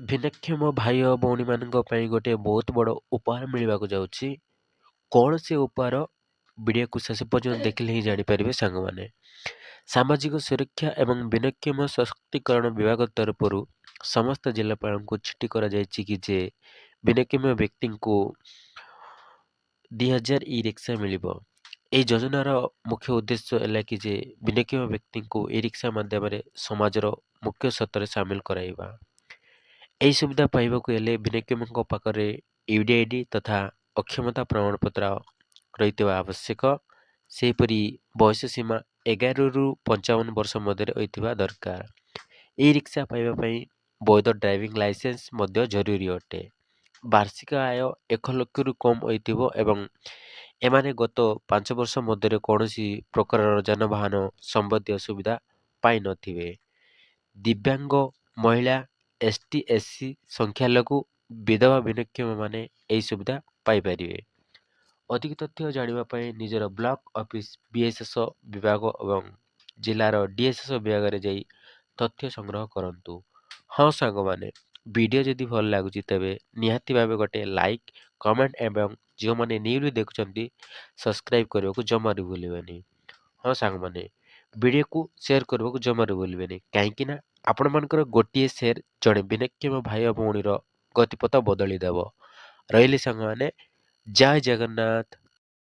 ଭିନ୍ନକ୍ଷମ ଭାଇ ଓ ଭଉଣୀମାନଙ୍କ ପାଇଁ ଗୋଟେ ବହୁତ ବଡ଼ ଉପହାର ମିଳିବାକୁ ଯାଉଛି। କଣ ସେ ଉପହାର? ଭିଡ଼ିଓକୁ ଶେଷ ପର୍ଯ୍ୟନ୍ତ ଦେଖିଲେ ହିଁ ଜାଣିପାରିବେ ସାଙ୍ଗମାନେ। ସାମାଜିକ ସୁରକ୍ଷା ଏବଂ ଭିନ୍ନକ୍ଷମ ସଶକ୍ତିକରଣ ବିଭାଗ ତରଫରୁ ସମସ୍ତ ଜିଲ୍ଲାପାଳଙ୍କୁ ଚିଠି କରାଯାଇଛି କି ଯେ ଭିନ୍ନକ୍ଷମ ବ୍ୟକ୍ତିଙ୍କୁ 2000 ଇ ରିକ୍ସା ମିଳିବ। ଏହି ଯୋଜନାର ମୁଖ୍ୟ ଉଦ୍ଦେଶ୍ୟ ହେଲା କି ଯେ ଭିନ୍ନକ୍ଷମ ବ୍ୟକ୍ତିଙ୍କୁ ଇ ରିକ୍ସା ମାଧ୍ୟମରେ ସମାଜର ମୁଖ୍ୟ ସ୍ରୋତରେ ସାମିଲ କରାଇବା। ଏହି ସୁବିଧା ପାଇବାକୁ ହେଲେ ଭିନ୍ନକ୍ଷମଙ୍କ ପାଖରେ ୟୁଡିଆଇଡି ତଥା ଅକ୍ଷମତା ପ୍ରମାଣପତ୍ର ରହିଥିବା ଆବଶ୍ୟକ। ସେହିପରି ବୟସ ସୀମା 11ରୁ 55 ବର୍ଷ ମଧ୍ୟରେ ହୋଇଥିବା ଦରକାର। ଇ ରିକ୍ସା ପାଇବା ପାଇଁ ବୈଧ ଡ୍ରାଇଭିଂ ଲାଇସେନ୍ସ ମଧ୍ୟ ଜରୁରୀ ଅଟେ। ବାର୍ଷିକ ଆୟ 1 ଲକ୍ଷରୁ କମ୍ ହୋଇଥିବ ଏବଂ ଏମାନେ ଗତ 5 ବର୍ଷ ମଧ୍ୟରେ କୌଣସି ପ୍ରକାରର ଯାନବାହନ ସମ୍ବନ୍ଧୀୟ ସୁବିଧା ପାଇନଥିବେ। ଦିବ୍ୟାଙ୍ଗ, ମହିଳା, ଏସ୍ଟି, ଏସ୍ସି, ସଂଖ୍ୟାଲଘୁ, ବିଧବା ଭିନ୍ନକ୍ଷମମାନେ ଏହି ସୁବିଧା ପାଇପାରିବେ। ଅଧିକ ତଥ୍ୟ ଜାଣିବା ପାଇଁ ନିଜର ବ୍ଲକ ଅଫିସ ବିଏସ୍ଏସ୍ ବିଭାଗ ଏବଂ ଜିଲ୍ଲାର ଡିଏସ୍ଏସ୍ ବିଭାଗରେ ଯାଇ ତଥ୍ୟ ସଂଗ୍ରହ କରନ୍ତୁ। ହଁ ସାଙ୍ଗମାନେ, ଭିଡ଼ିଓ ଯଦି ଭଲ ଲାଗୁଛି ତେବେ ନିହାତି ଭାବେ ଗୋଟେ ଲାଇକ୍, କମେଣ୍ଟ ଏବଂ ଯେଉଁମାନେ ନ୍ୟୁଲି ଦେଖୁଛନ୍ତି ସବସ୍କ୍ରାଇବ୍ କରିବାକୁ ଜମାରୁ ଭୁଲିବେନି। ହଁ ସାଙ୍ଗମାନେ, ଭିଡ଼ିଓକୁ ସେୟାର କରିବାକୁ ଜମାରୁ ଭୁଲିବେନି, କାହିଁକି ନା ଆପଣମାନଙ୍କର ଗୋଟିଏ ସେୟାର ଜଣେ ଭିନ୍ନକ୍ଷମ ଭାଇ ଓ ଭଉଣୀର ଗତିପଥ ବଦଳି ଦେବ। ରହିଲି ସାଙ୍ଗମାନେ, ଜୟ ଜଗନ୍ନାଥ।